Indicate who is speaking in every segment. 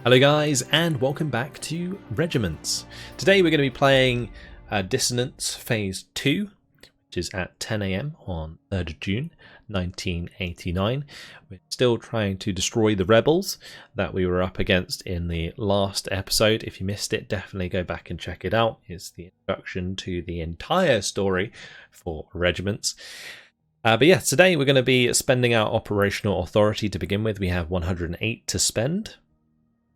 Speaker 1: Hello guys, and welcome back to Regiments. Today we're going to be playing Dissonance Phase 2, which is at 10 AM on 3rd of June 1989. We're still trying to destroy the rebels that we were up against in the last episode. If you missed it, definitely go back and check it out. It's the introduction to the entire story for Regiments. But yeah, today we're going to be spending our operational authority to begin with. We have 108 to spend.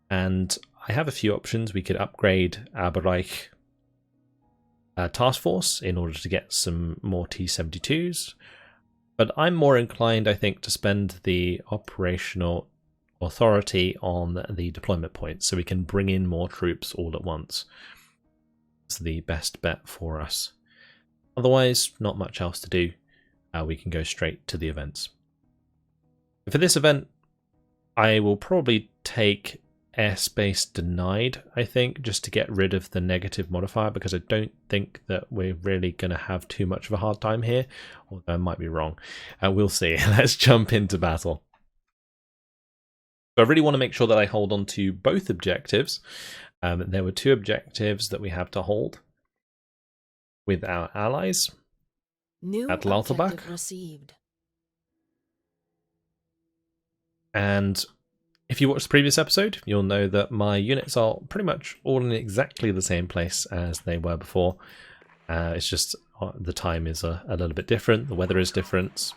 Speaker 1: And I have a few options. We could upgrade our Bereich task force in order to get some more T-72s. But I'm more inclined, I think, to spend the operational authority on the deployment points so we can bring in more troops all at once. It's the best bet for us. Otherwise, not much else to do. We can go straight to the events. For this event, I will probably take airspace denied, I think, just to get rid of the negative modifier, because I don't think that we're really going to have too much of a hard time here, although I might be wrong. We'll see. Let's jump into battle. So I really want to make sure that I hold on to both objectives. There were two objectives that we have to hold with our allies at Lauterbach.
Speaker 2: Received.
Speaker 1: And if you watched the previous episode, you'll know that my units are pretty much all in exactly the same place as they were before. It's just the time is a little bit different, the weather is different,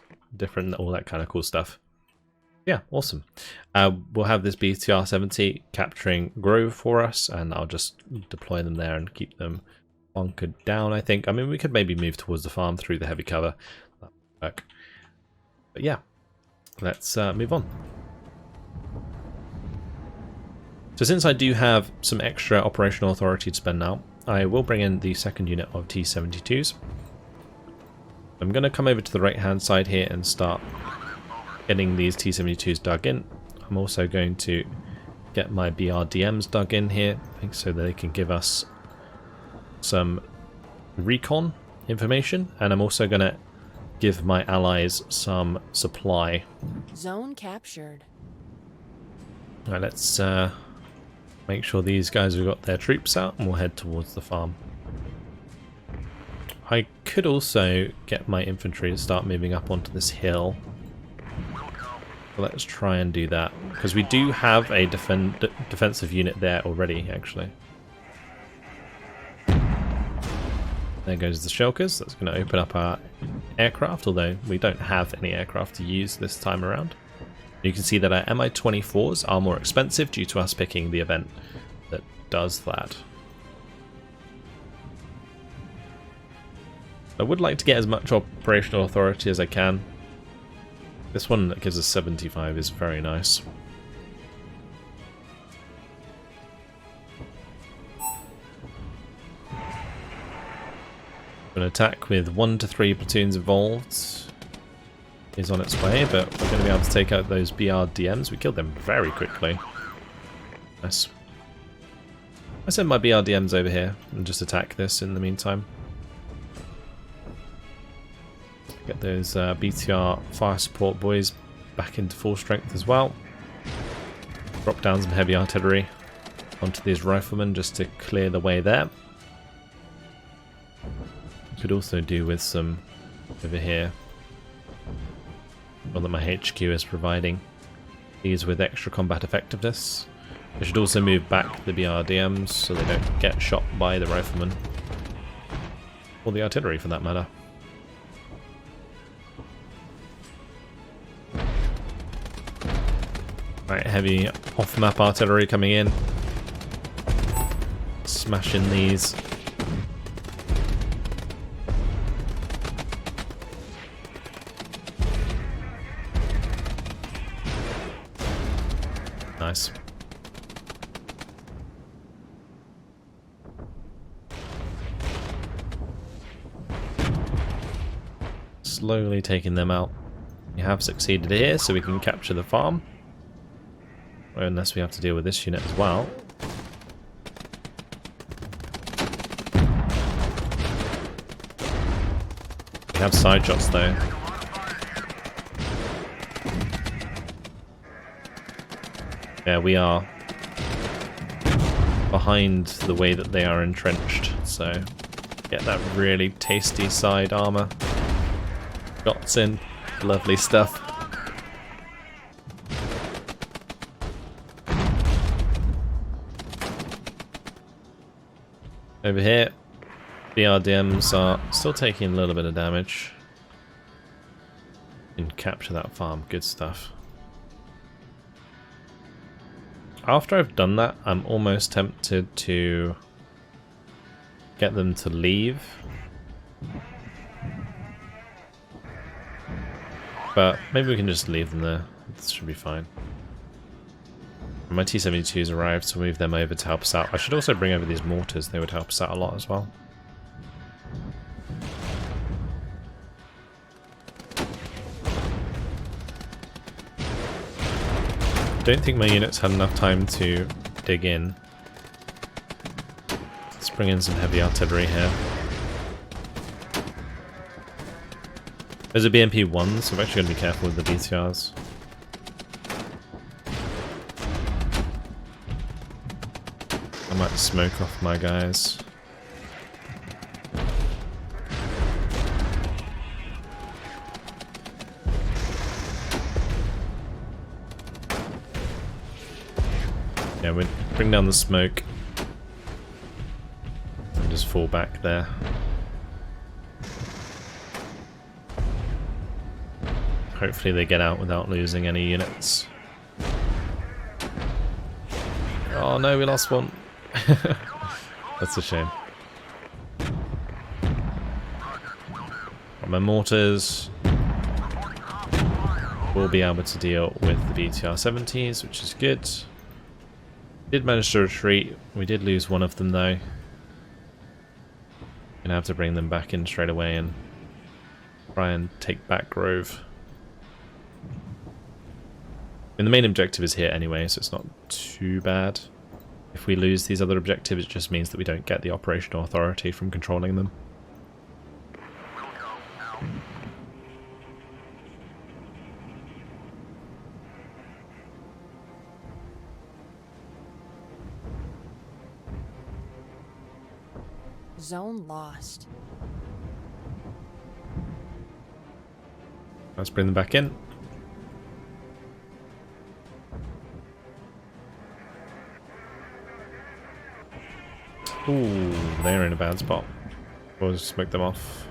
Speaker 1: all that kind of cool stuff. Yeah, awesome. We'll have this BTR-70 capturing Grove for us, and I'll just deploy them there and keep them bunkered down, I think. I mean, we could maybe move towards the farm through the heavy cover. That would work. But yeah, let's move on. So since I do have some extra operational authority to spend now, I will bring in the second unit of T-72s. I'm going to come over to the right hand side here and start getting these T-72s dug in. I'm also going to get my BRDMs dug in here, I think, so that they can give us some recon information, and I'm also going to give my allies some supply.
Speaker 2: Zone captured.
Speaker 1: Alright, let's make sure these guys have got their troops out, and we'll head towards the farm. I could also get my infantry to start moving up onto this hill. So let's try and do that, because we do have a defensive unit there already, actually. There goes the Shulkers. That's going to open up our aircraft, although we don't have any aircraft to use this time around. You can see that our Mi-24s are more expensive due to us picking the event that does that. I would like to get as much operational authority as I can. This one that gives us 75 is very nice. An attack with 1 to 3 platoons involved is on its way, but we're going to be able to take out those BRDMs. We killed them very quickly. Nice. I send my BRDMs over here and just attack this in the meantime. Get those BTR fire support boys back into full strength as well. Drop down some heavy artillery onto these riflemen just to clear the way there. Could also do with some over here. Well, that my HQ is providing these with extra combat effectiveness. I should also move back the BRDMs so they don't get shot by the riflemen. Or the artillery for that matter. Right, heavy off-map artillery coming in. Smashing these. Nice. Slowly taking them out. We have succeeded here, so we can capture the farm. Unless we have to deal with this unit as well. We have side shots though. Yeah, we are behind the way that they are entrenched, so get that really tasty side armor. Shots in, lovely stuff. Over here, BRDMs are still taking a little bit of damage. And capture that farm, good stuff. After I've done that, I'm almost tempted to get them to leave. But maybe we can just leave them there. This should be fine. My T-72s arrived, so move them over to help us out. I should also bring over these mortars, they would help us out a lot as well. Don't think my units had enough time to dig in. Let's bring in some heavy artillery here. There's a BMP-1, so I'm actually going to be careful with the BTRs. I might smoke off my guys. Yeah, we'll bring down the smoke and just fall back there. Hopefully they get out without losing any units. Oh no, we lost one. That's a shame. My mortars will be able to deal with the BTR-70s, which is good. Did manage to retreat. We did lose one of them though. Gonna have to bring them back in straight away and try and take back Grove. And the main objective is here anyway, so it's not too bad. If we lose these other objectives, it just means that we don't get the operational authority from controlling them.
Speaker 2: Zone lost.
Speaker 1: Let's bring them back in. Ooh, they're in a bad spot. We'll just smoke them off.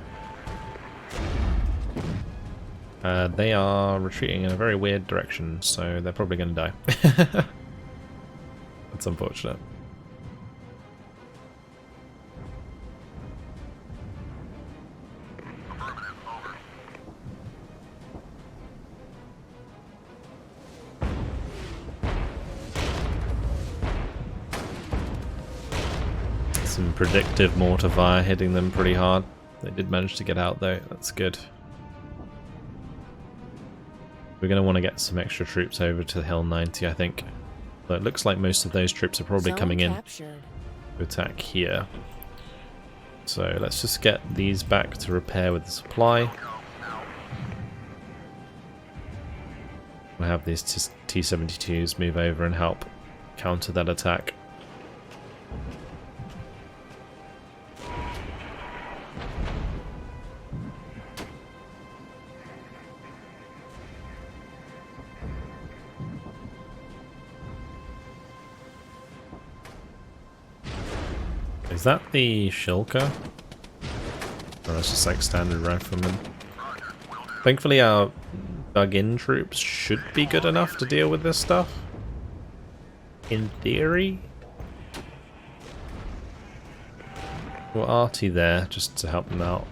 Speaker 1: They are retreating in a very weird direction, so they're probably going to die. That's unfortunate. Some predictive mortar fire hitting them pretty hard. They did manage to get out though, that's good. We're going to want to get some extra troops over to the Hill 90, I think. But it looks like most of those troops are probably coming in to attack here. So let's just get these back to repair with the supply. We'll have these T-72s move over and help counter that attack. Is that the Shilka? Oh, that's just like standard riflemen. Thankfully our dug-in troops should be good enough to deal with this stuff. In theory. Well, arty there, just to help them out.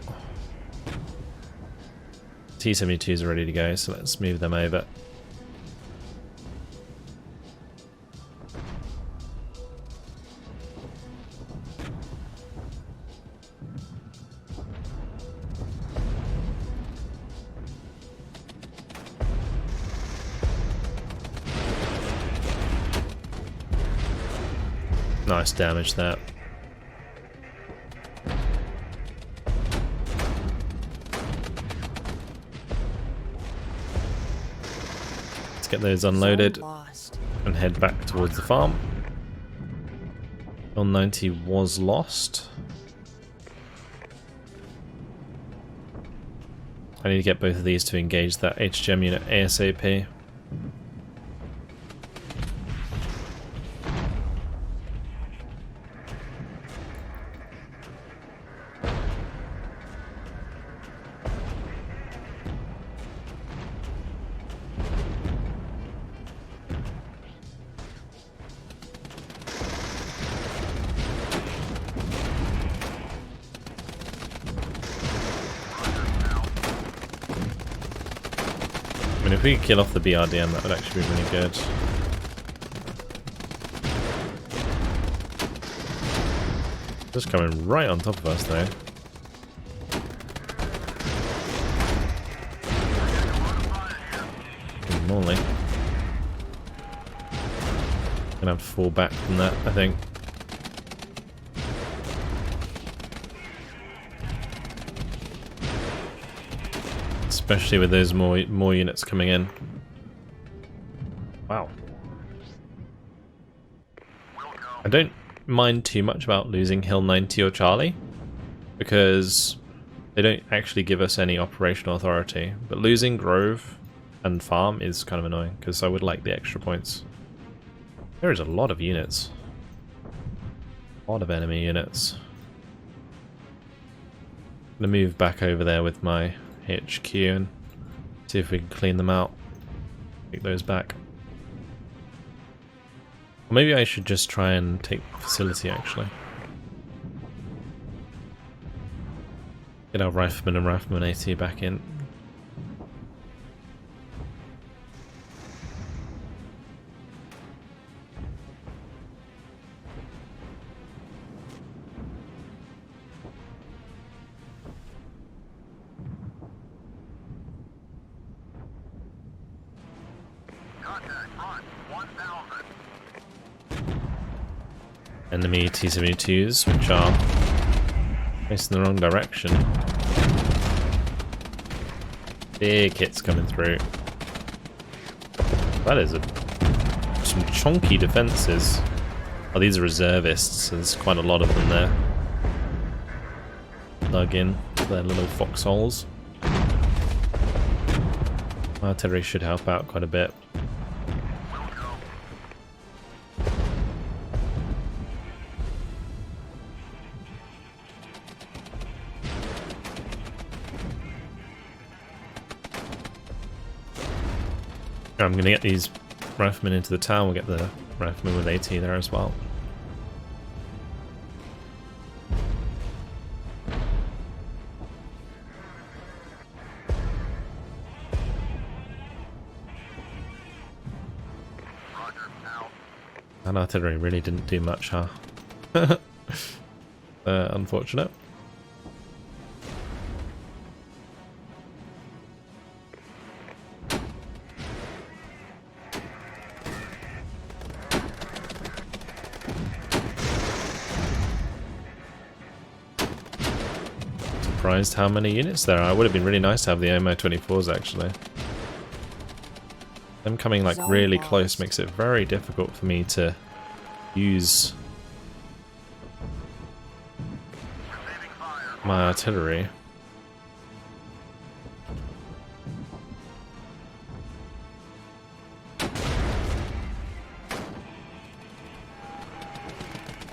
Speaker 1: T-72s are ready to go, so let's move them over. Nice damage there. Let's get those unloaded and head back towards the farm. Hill 90 was lost. I need to get both of these to engage that HGM unit ASAP. I mean, if we could kill off the BRDM, that would actually be really good. Just coming right on top of us, though. Good morning. Gonna have to fall back from that, I think. Especially with those more units coming in. Wow. I don't mind too much about losing Hill 90 or Charlie, because they don't actually give us any operational authority. But losing Grove and Farm is kind of annoying, because I would like the extra points. There is a lot of units. A lot of enemy units. I'm gonna move back over there with my HQ and see if we can clean them out. Take those back. Or maybe I should just try and take the facility, actually. Get our Rifleman and Rifleman AT back in. Enemy T-72s, which are facing the wrong direction. Big hits coming through. That is some chunky defences. Oh, these are reservists, so there's quite a lot of them there. Dug in their little foxholes. Artillery should help out quite a bit. I'm going to get these riflemen into the town. We'll get the riflemen with AT there as well. That artillery really didn't do much, huh? Unfortunate. Surprised how many units there are. It would have been really nice to have the MO24s actually. Them coming like really close makes it very difficult for me to use my artillery.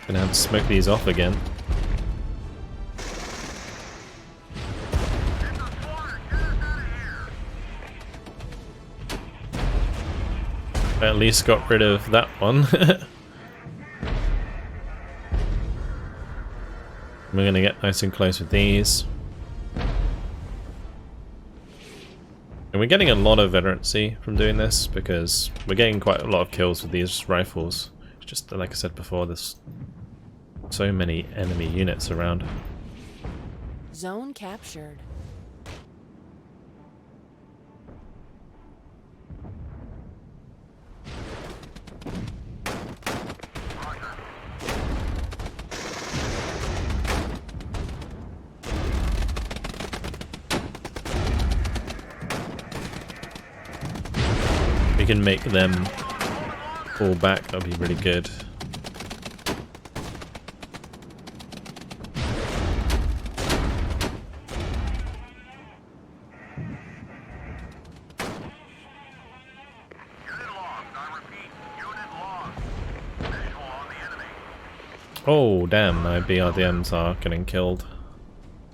Speaker 1: Gonna have to smoke these off again. At least got rid of that one. We're going to get nice and close with these. And we're getting a lot of veterancy from doing this because we're getting quite a lot of kills with these rifles. It's just like I said before, there's so many enemy units around.
Speaker 2: Zone captured.
Speaker 1: We can make them fall back, that'll be really good. Oh damn, my BRDMs are getting killed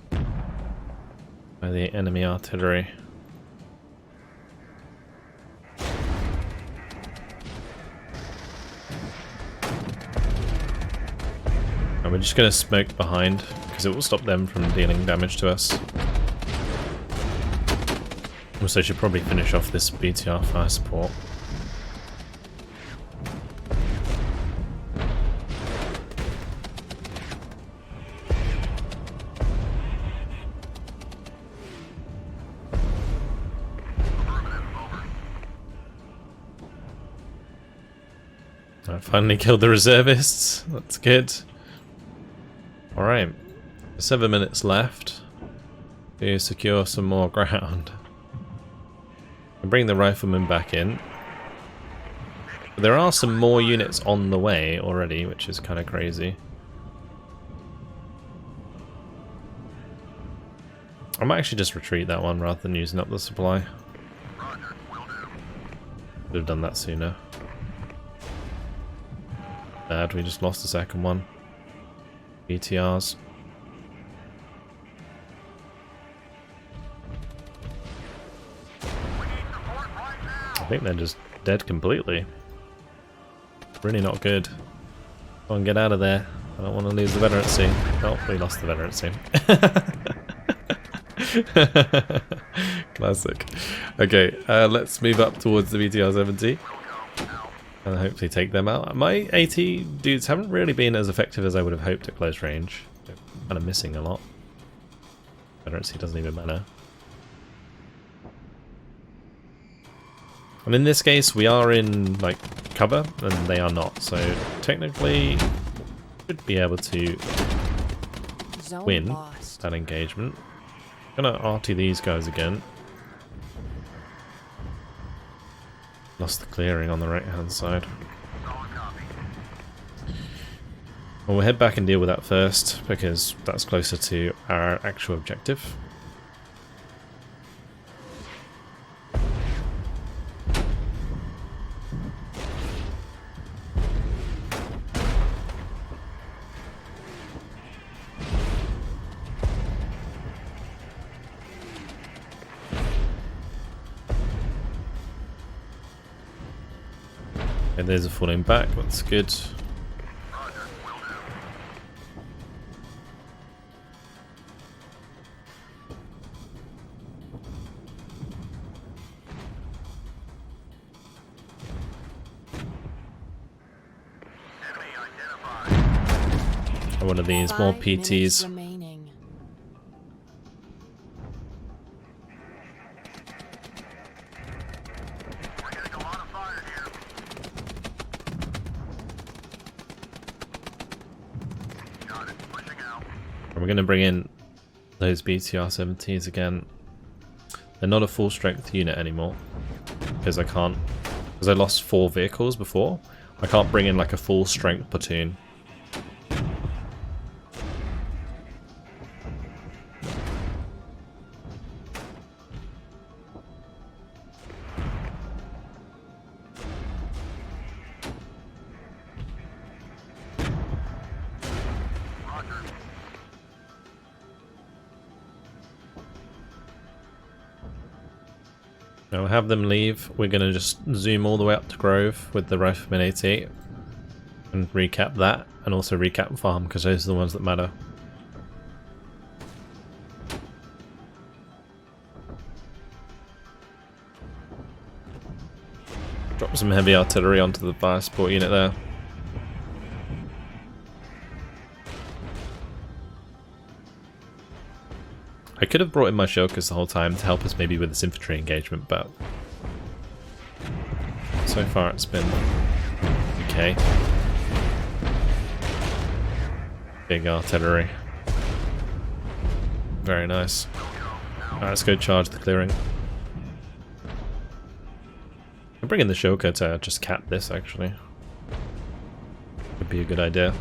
Speaker 1: by the enemy artillery. And we're just going to smoke behind because it will stop them from dealing damage to us. Also should probably finish off this BTR fire support. I finally killed the reservists. That's good. Alright. 7 minutes left to secure some more ground. And bring the riflemen back in. But there are some more units on the way already, which is kind of crazy. I might actually just retreat that one rather than using up the supply. Should have done that sooner. Bad, we just lost the second one. BTRs. I think they're just dead completely. Really not good. Go on, get out of there. I don't want to lose the veterancy. Oh, we lost the veterancy. Classic. Okay, let's move up towards the BTR 70 and hopefully take them out. My AT dudes haven't really been as effective as I would have hoped at close range. They're kind of missing a lot. Veterancy doesn't even matter. And in this case, we are in like cover, and they are not. So technically, should be able to win that engagement. Gonna RT these guys again. Lost the clearing on the right hand side. Well, we'll head back and deal with that first, because that's closer to our actual objective. And there's a falling back, that's good. One of these, more PTs.
Speaker 2: Remaining.
Speaker 1: We're going to bring in those BTR 70s again. They're not a full strength unit anymore because I lost 4 vehicles before. I can't bring in like a full strength platoon. Now we'll have them leave. We're going to just zoom all the way up to Grove with the Rifleman AT and recap that, and also recap Farm because those are the ones that matter. Drop some heavy artillery onto the fire support unit there. I could have brought in my shulkers the whole time to help us maybe with this infantry engagement, but so far it's been okay. Big artillery. Very nice. Alright, let's go charge the clearing. I'll bring in the shulker to just cap this actually. Would be a good idea.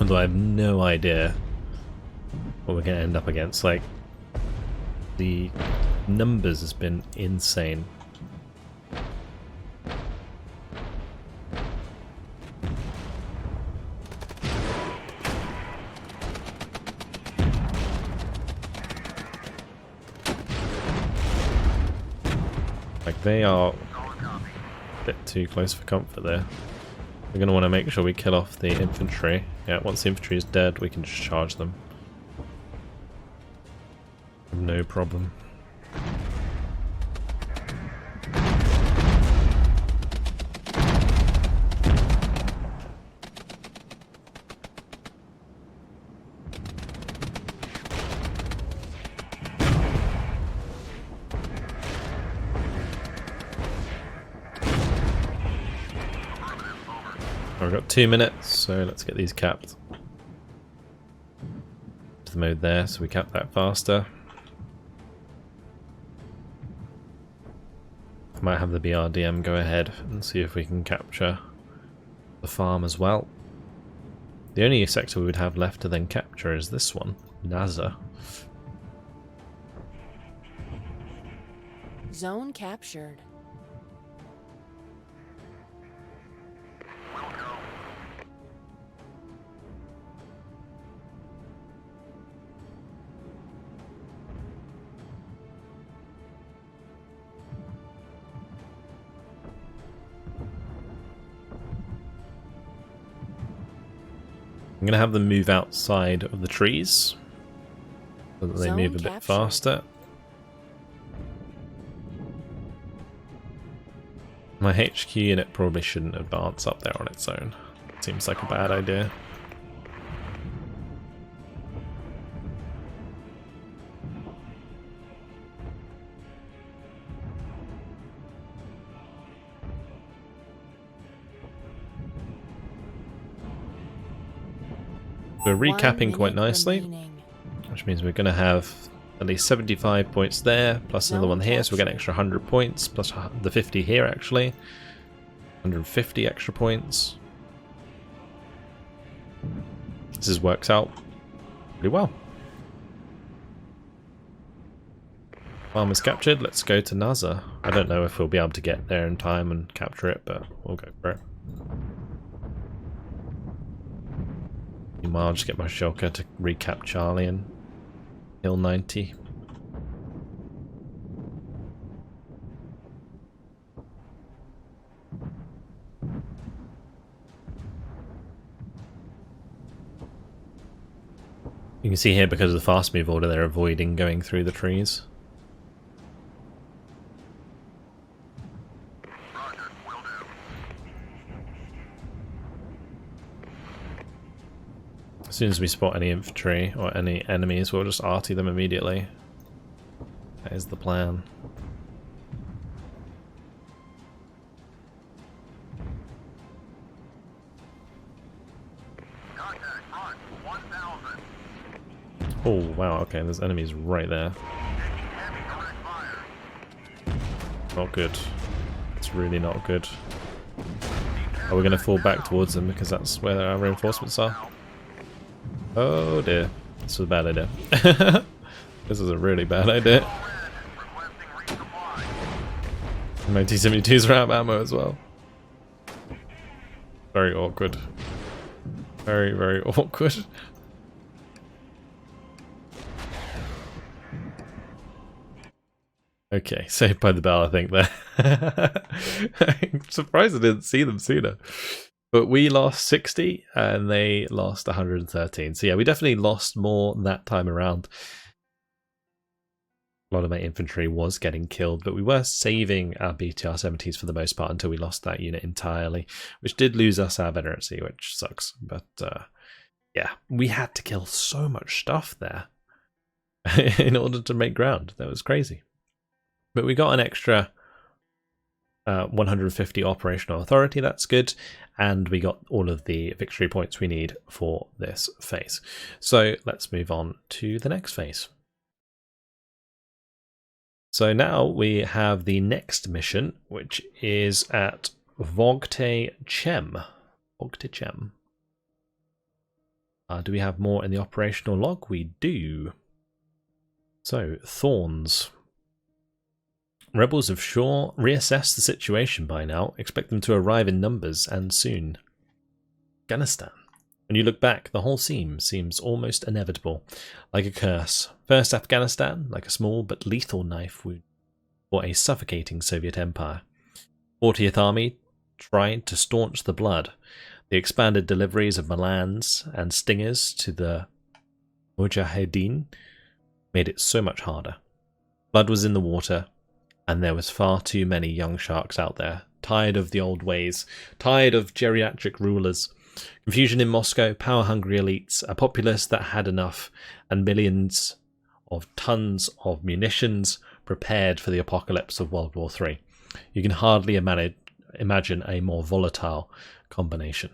Speaker 1: Although I have no idea what we're going to end up against. Like, the numbers has been insane. They are a bit too close for comfort there. We're going to want to make sure we kill off the infantry. Yeah, once the infantry is dead, we can just charge them. No problem. We've got 2 minutes, so let's get these capped. The mode there, so we cap that faster. I might have the BRDM go ahead and see if we can capture the farm as well. The only sector we would have left to then capture is this one, NASA.
Speaker 2: Zone captured.
Speaker 1: I'm going to have them move outside of the trees so that they move a bit faster. My HQ unit probably shouldn't advance up there on its own. Seems like a bad idea. We're recapping quite nicely, which means we're going to have at least 75 points there, plus another one here, so we get an extra 100 points, plus the 50 here actually. 150 extra points. This works out pretty well. Farm is captured, let's go to NASA. I don't know if we'll be able to get there in time and capture it, but we'll go for it. Meanwhile, I'll just get my shulker to recap Charlie and kill 90. You can see here, because of the fast move order, they're avoiding going through the trees. As soon as we spot any infantry or any enemies, we'll just arty them immediately. That is the plan. Oh wow, okay, there's enemies right there. Not good. It's really not good. Are we going to fall back towards them because that's where our reinforcements are? Oh dear, this was a bad idea. This is a really bad idea. My T-72s are out of ammo as well. Very awkward. Very, very awkward. Okay, saved by the bell, I think there. I'm surprised I didn't see them sooner. But we lost 60 and they lost 113. So yeah, we definitely lost more that time around. A lot of my infantry was getting killed, but we were saving our BTR-70s for the most part until we lost that unit entirely, which did lose us our veterancy, which sucks. But yeah, we had to kill so much stuff there in order to make ground. That was crazy. But we got an extra 150 operational authority, that's good, and we got all of the victory points we need for this phase. So let's move on to the next phase. So now we have the next mission, which is at VulcanHDGaming. Do we have more in the operational log? We do. So, Thorns. Rebels have sure reassessed the situation by now. Expect them to arrive in numbers and soon. Afghanistan. When you look back, the whole scene seems almost inevitable, like a curse. First Afghanistan, like a small but lethal knife wound for a suffocating Soviet empire. 40th Army tried to staunch the blood. The expanded deliveries of Milans and Stingers to the Mujahideen made it so much harder. Blood was in the water, and there was far too many young sharks out there, tired of the old ways, tired of geriatric rulers. Confusion in Moscow, power-hungry elites, a populace that had enough, and millions of tons of munitions prepared for the apocalypse of World War III. You can hardly imagine a more volatile combination.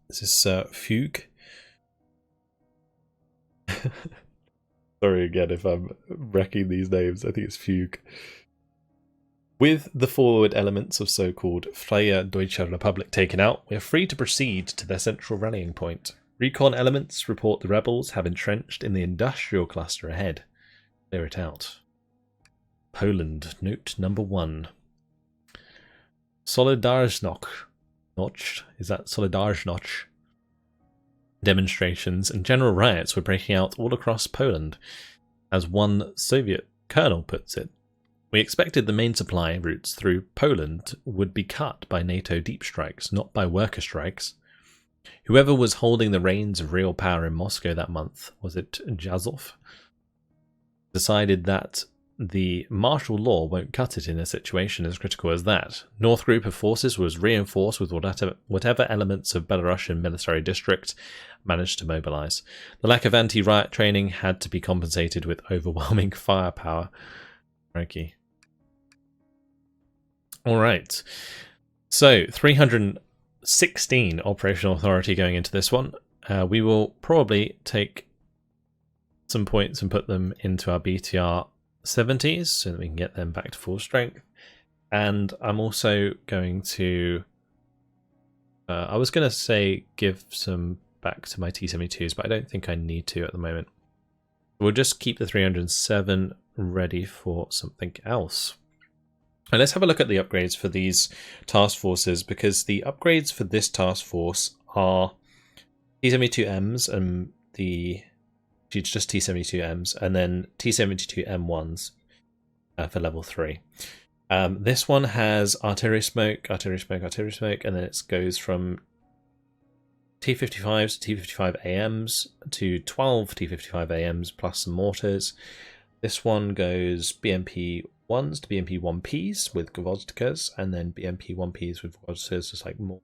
Speaker 1: This is Fugue. Sorry again if I'm wrecking these names. I think it's Fugue. With the forward elements of so-called Freie Deutsche Republik taken out, we are free to proceed to their central rallying point. Recon elements report the rebels have entrenched in the industrial cluster ahead. Clear it out. Poland, note number 1. Solidarność. Is that Solidarność? Demonstrations and general riots were breaking out all across Poland. As one Soviet colonel puts it, we expected the main supply routes through Poland would be cut by NATO deep strikes, not by worker strikes. Whoever was holding the reins of real power in Moscow that month, was it Jazov, decided that the martial law won't cut it in a situation as critical as that. North group of forces was reinforced with whatever elements of Belarusian military district managed to mobilize. The lack of anti-riot training had to be compensated with overwhelming firepower. Okay. All right. So 316 operational authority going into this one. We will probably take some points and put them into our BTR 70s so that we can get them back to full strength. And I'm also going to I was going to say give some back to my T-72s, but I don't think I need to at the moment. We'll just keep the 307 ready for something else. And let's have a look at the upgrades for these task forces, because the upgrades for this task force are T-72Ms and just T-72Ms, and then T-72M1s for level 3. This one has artillery smoke, and then it goes from T-55s to T-55AMs to 12 T-55AMs plus some mortars. This one goes BMP-1s to BMP-1Ps with Gvozdikas, and then BMP-1Ps with Gvozdikas, just like more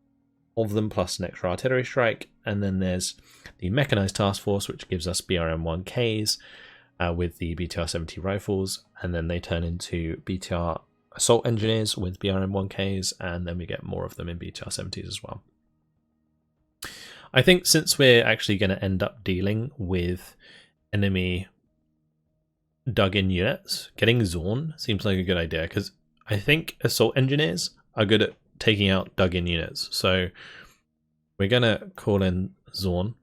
Speaker 1: of them plus an extra artillery strike. And then there's the mechanized task force, which gives us BRM-1Ks with the BTR-70 rifles, and then they turn into BTR assault engineers with BRM-1Ks, and then we get more of them in BTR-70s as well. I think since we're actually going to end up dealing with enemy dug-in units, getting Zorn seems like a good idea, because I think assault engineers are good at taking out dug-in units. So we're going to call in Zorn,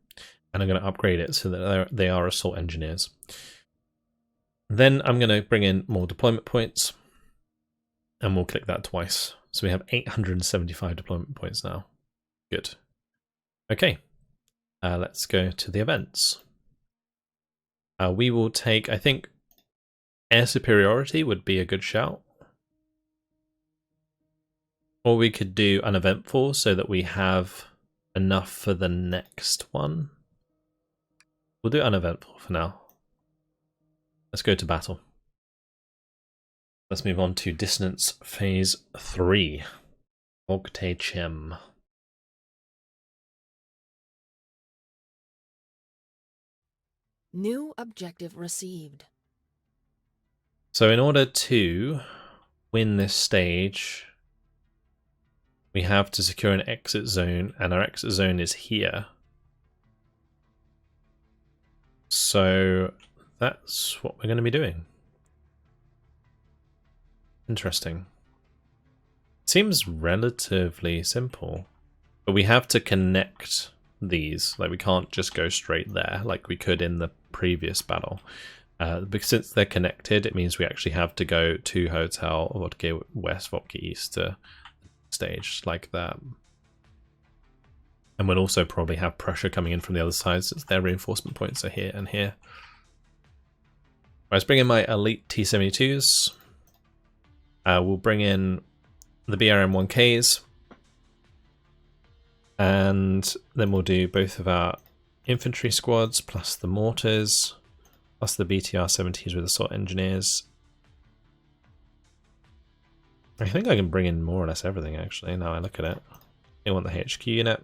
Speaker 1: and I'm going to upgrade it so that they are assault engineers. Then I'm going to bring in more deployment points, and we'll click that twice. So we have 875 deployment points now. Good. Okay, let's go to the events. We will take, I think, air superiority would be a good shout. Or we could do uneventful so that we have enough for the next one. We'll do uneventful for now. Let's go to battle. Let's move on to Dissonance Phase 3. VulcanHDGaming.
Speaker 2: New objective received.
Speaker 1: So in order to win this stage, we have to secure an exit zone, and our exit zone is here. So that's what we're going to be doing. Interesting. Seems relatively simple, but we have to connect these. Like, we can't just go straight there like we could in the previous battle. Because since they're connected, it means we actually have to go to Hotel Vodka West, Vodka East to stage like that. And we'll also probably have pressure coming in from the other side since their reinforcement points are here and here. Let's bring in my elite T-72s. We'll bring in the BRM-1Ks. And then we'll do both of our infantry squads, plus the mortars, plus the BTR-70s with assault engineers. I think I can bring in more or less everything, actually, now I look at it. I want the HQ unit.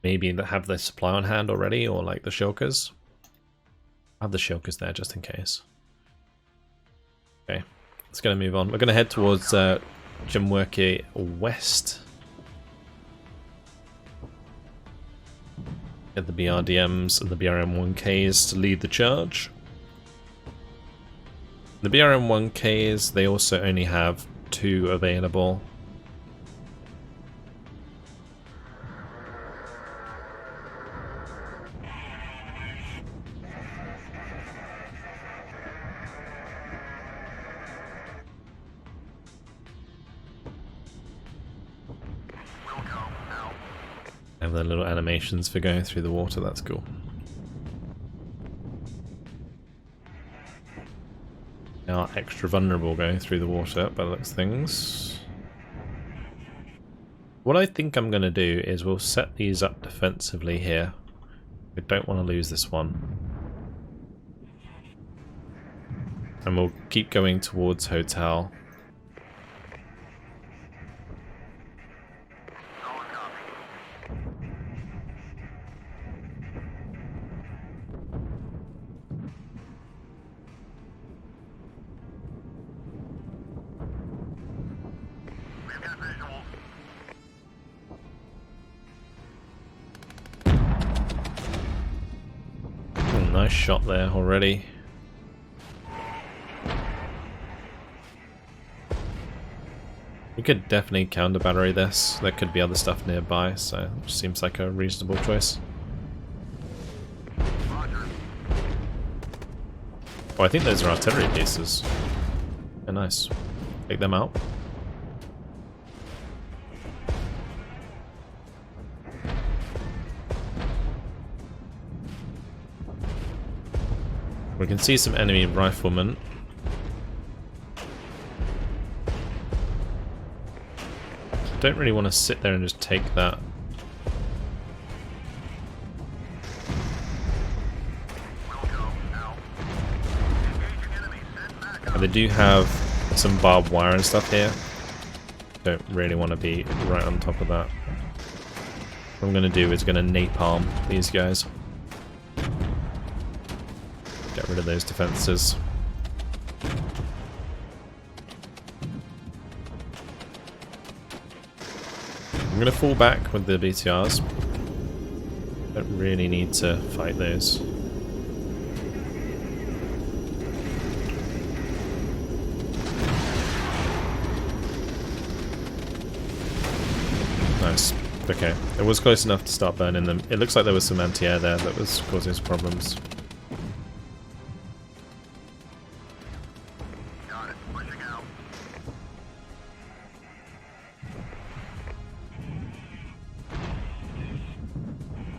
Speaker 1: Maybe have the supply on hand already, or like the shulkers. I'll have the shulkers there just in case. Okay, let's go move on. We're going to head towards Jimwerke West. Get the BRDMs and the BRM-1Ks to lead the charge. The BRM-1Ks, they also only have 2 available. Have their little animations for going through the water, that's cool. They are extra vulnerable going through the water by the looks of things. What I think I'm going to do is we'll set these up defensively here. We don't want to lose this one. And we'll keep going towards Hotel. Nice shot there already. We could definitely counter battery this. There could be other stuff nearby, so it seems like a reasonable choice. Oh, I think those are artillery pieces. Oh, nice. Take them out. We can see some enemy riflemen. Don't really want to sit there and just take that. They do have some barbed wire and stuff here. Don't really want to be right on top of that. What I'm going to do is going to napalm these guys. Get rid of those defenses. I'm going to fall back with the BTRs. Don't really need to fight those. Nice. Okay. It was close enough to start burning them. It looks like there was some anti-air there that was causing us problems.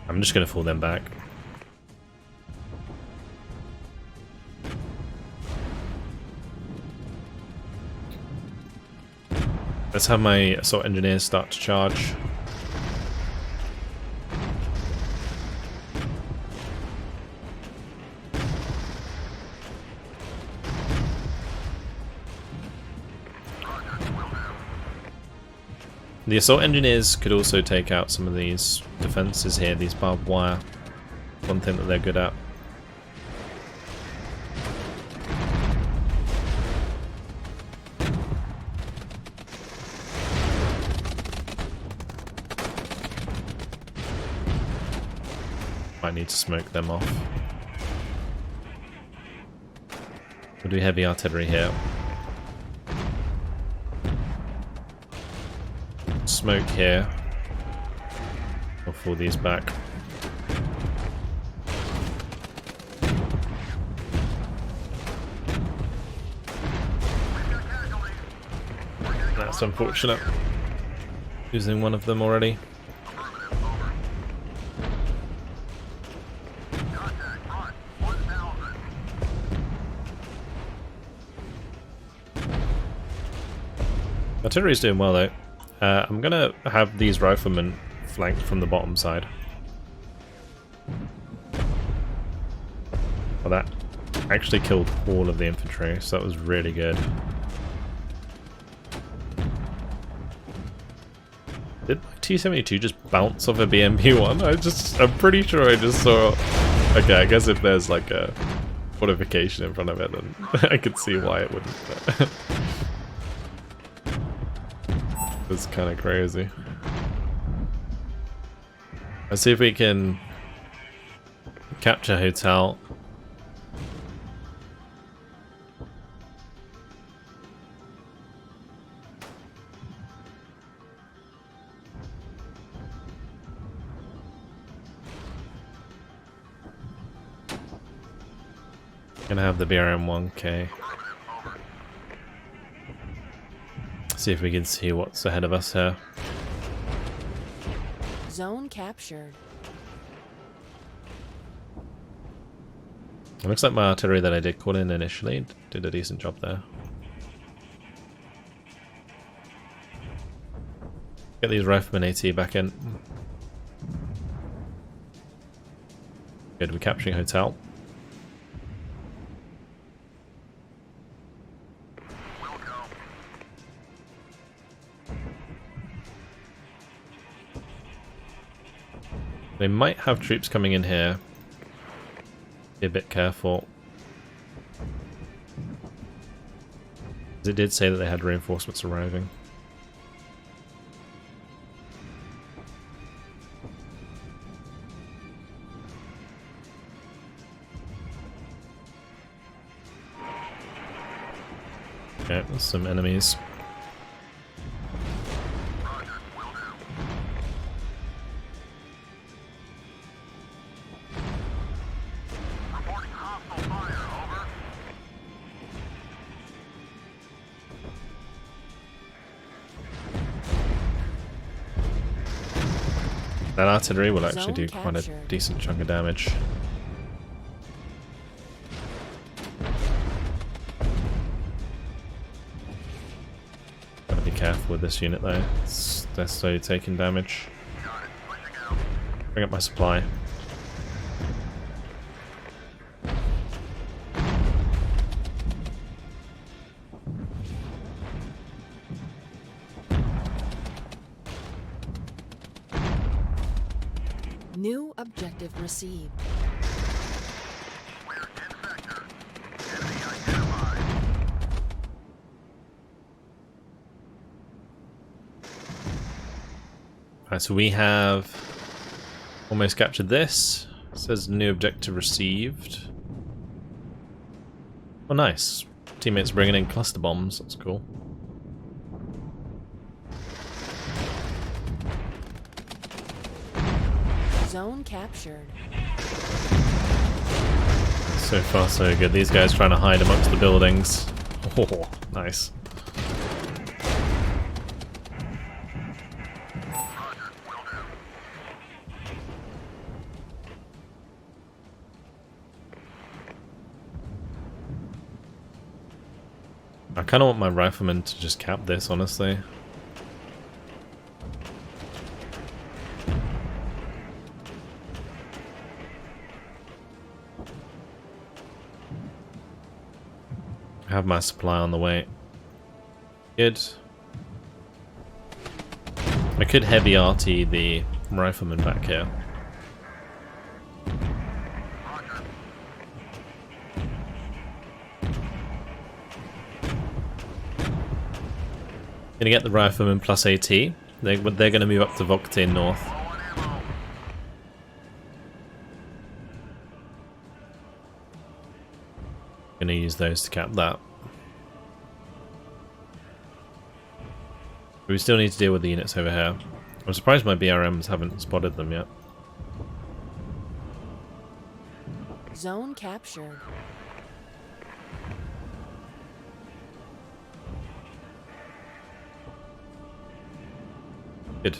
Speaker 1: I'm just going to fall them back. Let's have my assault engineers start to charge. The assault engineers could also take out some of these defenses here, these barbed wire. One thing that they're good at. Might need to smoke them off. We'll do heavy artillery here. Smoke here. I'll fall these back. That's unfortunate. Losing one of them already. Artillery's doing well though. I'm gonna have these riflemen flanked from the bottom side. Well, that actually killed all of the infantry, so that was really good. Did my T-72 just bounce off a BMP-1? I'm pretty sure I just saw... Okay, I guess if there's like a fortification in front of it, then I could see why it wouldn't. But it's kind of crazy. Let's see if we can capture hotel. Gonna have the BRM 1K. See if we can see what's ahead of us here.
Speaker 2: Zone captured.
Speaker 1: It looks like my artillery that I did call in initially did a decent job there. Get these riflemen AT back in. Good, we're capturing hotel. They might have troops coming in here. Be a bit careful. It did say that they had reinforcements arriving. Okay, there's some enemies. That artillery will actually do quite a decent chunk of damage. Gotta be careful with this unit though, they're slowly taking damage. Bring up my supply.
Speaker 2: New objective received.
Speaker 1: Alright, so we have almost captured this. It says new objective received. Oh nice. Teammates bringing in cluster bombs, that's cool.
Speaker 2: Zone captured.
Speaker 1: So far so good. These guys trying to hide amongst the buildings. Oh, nice. I kind of want my riflemen to just cap this, honestly. I have my supply on the way. Good. I could heavy RT the rifleman back here. Gonna get the rifleman plus AT. They're gonna move up to Vulcan North. Gonna use those to cap that. But we still need to deal with the units over here. I'm surprised my BRMs haven't spotted them yet.
Speaker 2: Zone captured.
Speaker 1: Good.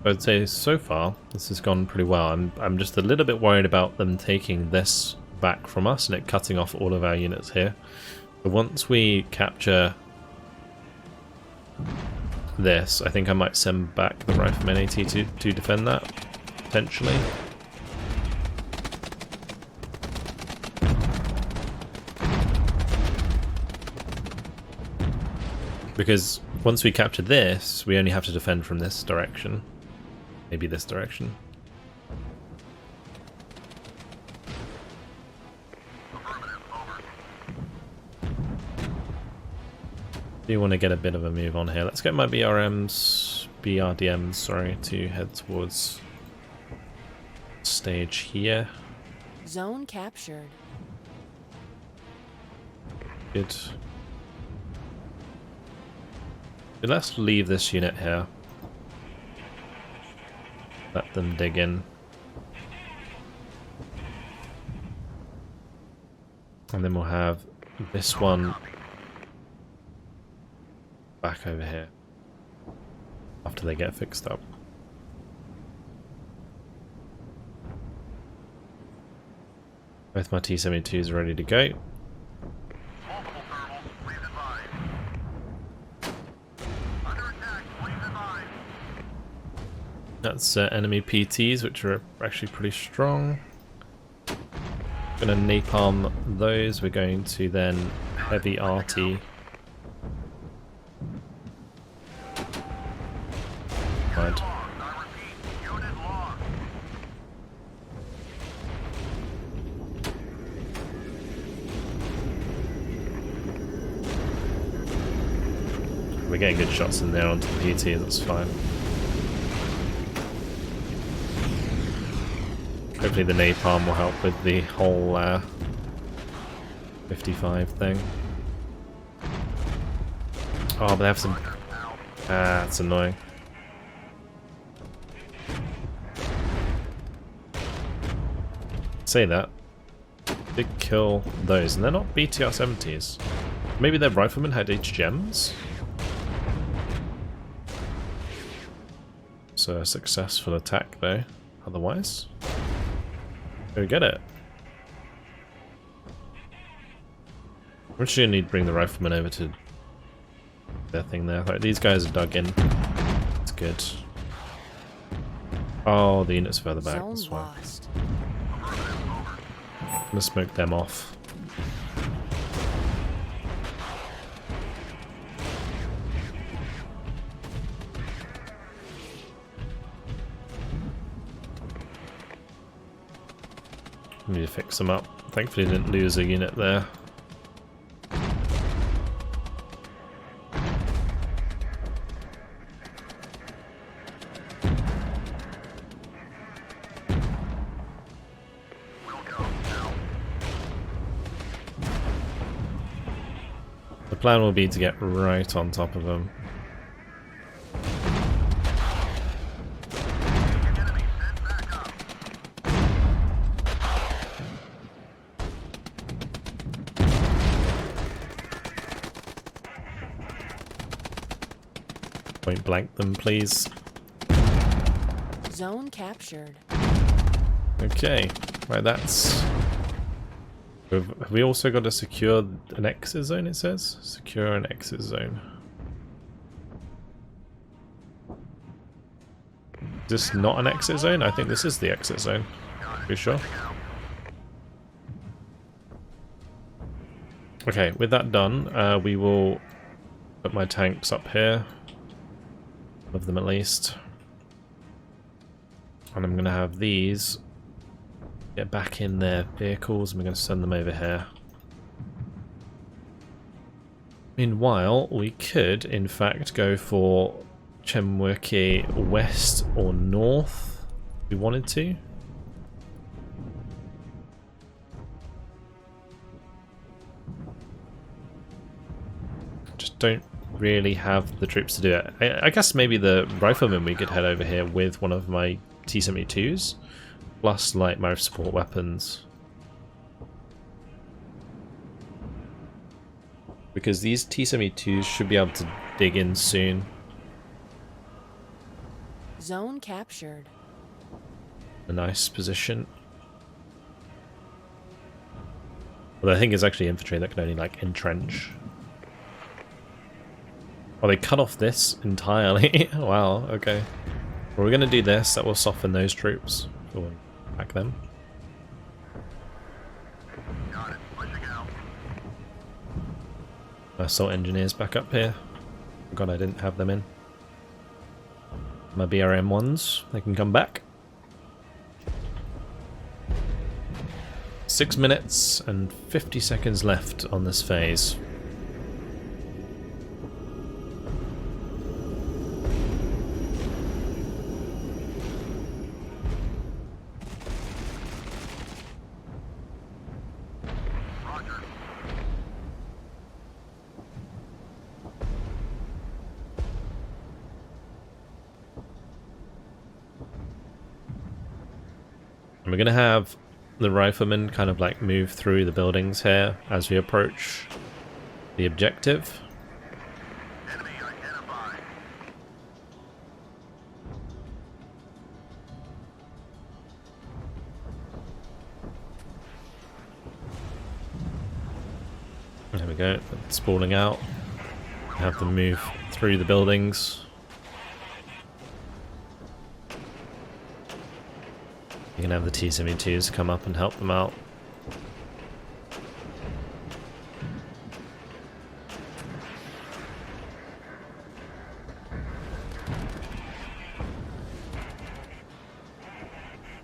Speaker 1: I'd say so far this has gone pretty well. I'm just a little bit worried about them taking this back from us and it cutting off all of our units here. But once we capture this, I think I might send back the Rifleman AT to defend that, potentially. Because once we capture this, we only have to defend from this direction. Maybe this direction. Do want to get a bit of a move on here. Let's get my BRDMs, sorry, to head towards stage here.
Speaker 2: Zone captured.
Speaker 1: Good. But let's leave this unit here. Let them dig in. And then we'll have this one back over here after they get fixed up. Both my T-72s are ready to go. That's enemy PTs, which are actually pretty strong. Gonna napalm those. We're going to then heavy RT. Right. We're getting good shots in there onto the PT, that's fine. Hopefully the napalm will help with the whole 55 thing. Oh, but they have some... Ah, that's annoying. Say that. Did kill those, and they're not BTR-70s. Maybe their riflemen had HGems? So a successful attack though, otherwise. Go get it. We're actually gonna need to bring the riflemen over to their thing there. Like, these guys are dug in. It's good. Oh, the unit's further back, that's fine. I'm gonna smoke them off. Need to fix them up. Thankfully didn't lose a unit there. The plan will be to get right on top of them. Point blank them, please.
Speaker 2: Zone captured.
Speaker 1: Okay, right, that's... Have we also got to secure an exit zone, it says? Secure an exit zone. Is this not an exit zone? I think this is the exit zone. Are you sure? Okay, with that done, we will put my tanks up here. Of them at least. And I'm going to have these get back in their vehicles and we're going to send them over here. Meanwhile, we could in fact go for Chemwerke west or north if we wanted to. Just don't really have the troops to do it. I guess maybe the riflemen we could head over here with one of my T-72s, plus like my support weapons. Because these T-72s should be able to dig in soon.
Speaker 2: Zone captured.
Speaker 1: A nice position. But I think it's actually infantry that can only like entrench. Oh, they cut off this entirely. Wow, okay. Well, we're going to do this. That will soften those troops. We'll back them.
Speaker 3: Got it. Pushing out.
Speaker 1: Assault engineers back up here. God, I didn't have them in. My BRM ones, they can come back. 6 minutes and 50 seconds left on this phase.
Speaker 3: Roger.
Speaker 1: And we're going to have the riflemen kind of like move through the buildings here as we approach the objective.
Speaker 3: Enemy identified.
Speaker 1: There we go, sprawling out. Have them move through the buildings. You can have the T-72s come up and help them out.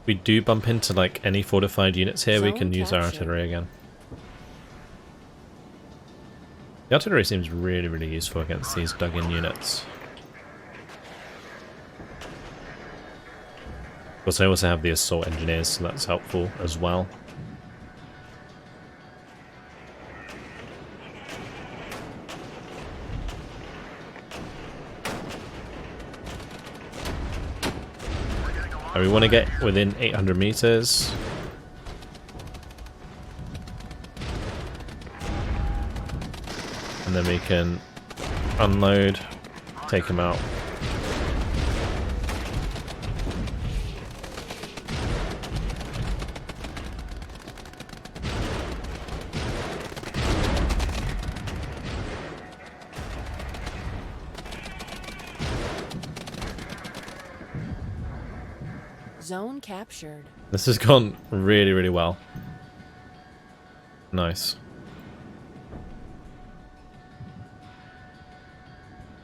Speaker 1: If we do bump into like any fortified units here, we can use our artillery again. The artillery seems really, really useful against these dug-in units. Of course, I also have the assault engineers, so that's helpful as well. And we want to get within 800 meters. And then we can unload, take them out.
Speaker 2: Zone captured.
Speaker 1: This has gone really, really well. Nice.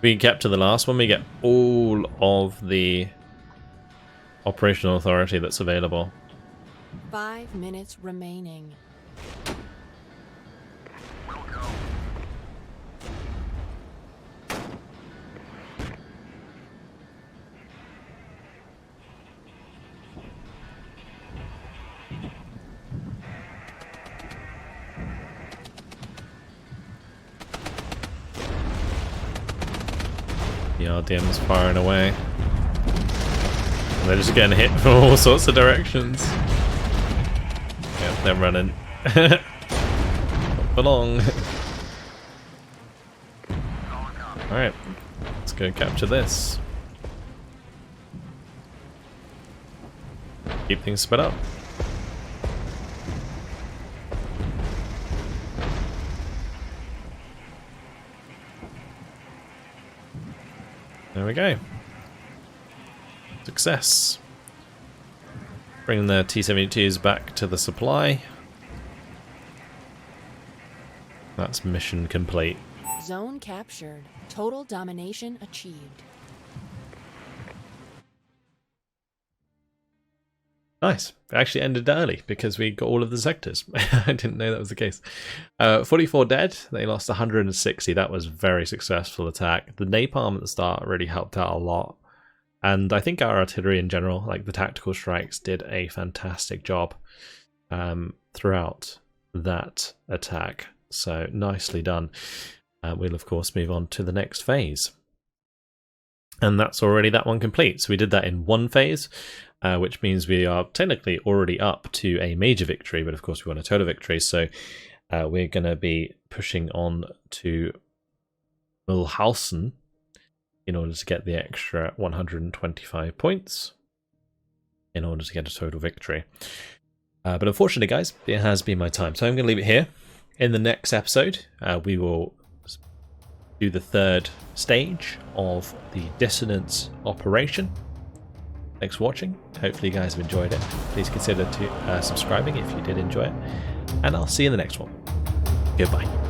Speaker 1: We get to the last one, we get all of the operational authority that's available.
Speaker 2: 5 minutes remaining.
Speaker 3: We'll go.
Speaker 1: The RDM's firing away. And they're just getting hit from all sorts of directions. Yep, they're running. Not for long. Alright, let's go capture this. Keep things sped up. There we go. Success. Bringing the T-72s back to the supply. That's mission complete.
Speaker 2: Zone captured. Total domination achieved.
Speaker 1: Nice. It actually ended early because we got all of the sectors. I didn't know that was the case. 44 dead. They lost 160. That was a very successful attack. The napalm at the start really helped out a lot. And I think our artillery in general, like the tactical strikes, did a fantastic job throughout that attack. So nicely done. We'll of course move on to the next phase. And that's already that one complete. So we did that in one phase, which means we are technically already up to a major victory, but of course we want a total victory. So we're going to be pushing on to Mulhausen in order to get the extra 125 points in order to get a total victory. But unfortunately, guys, it has been my time. So I'm going to leave it here. In the next episode, we will do the third stage of the Dissonance operation. Thanks for watching. Hopefully you guys have enjoyed it. Please consider subscribing if you did enjoy it. And I'll see you in the next one. Goodbye.